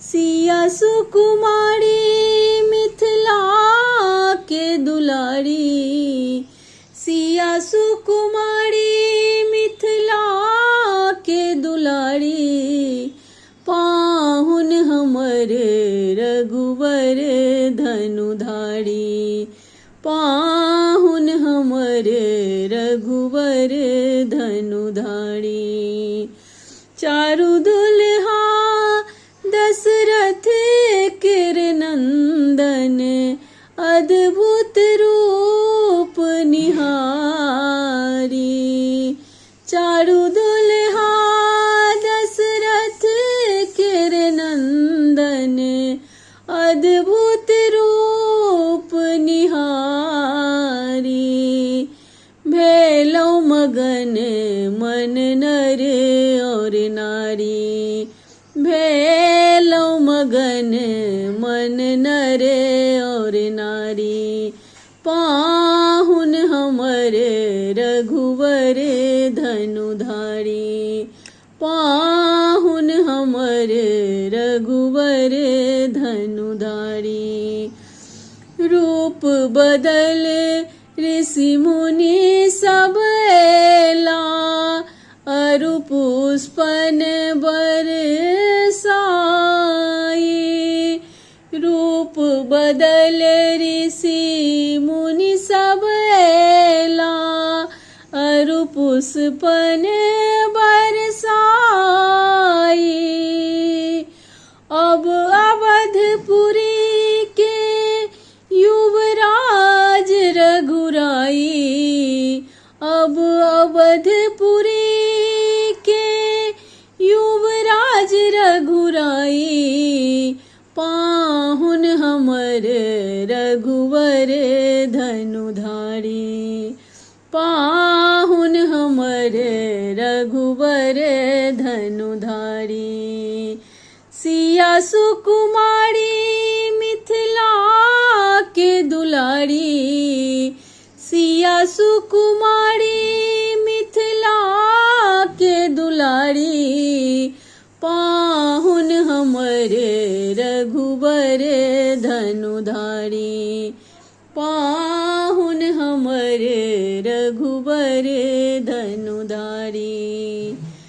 सिया सुकुमारी मिथिला के दुलारी, सिया सुकुमारी मिथिला के दुलारी, पाहुन हमर रघुवर धनुधारी, पाहुन हमर रघुवर धनुधारी। चारु दुल्हा दशरथ किरनंदन, अद्भुत रूप निहारी। चारु दुल्हा दशरथ किरनंदन, अद्भुत रूप निहारी। भेलौ मगन मन नर और नारी, भेलौ मगन मन नर और नारी, पाहुन हमर रघुवर धनुधारी, पाहुन हमर रघुवर धनुधारी। रूप बदल ऋषि मुनि सब एला, अरु पुष्पन बरसाई। रूप बदल ऋषि मुनि सब एला, अरु पुष्पन बरसाई। अब अवधपुरी के युवराज रघुराई, अब अवधपुरी के युवराज रघुराई, पाहुन हमर रघुवर धनुधारी, पाहुन हमर रघुवर धनुधारी। सिया सुकुमारी मिथिला के दुलारी, सिया सुकुमारी मिथिला के दुलारी, पाहुन हमर रघुवर धनुधारी, पाहुन हमर रघुवर धनु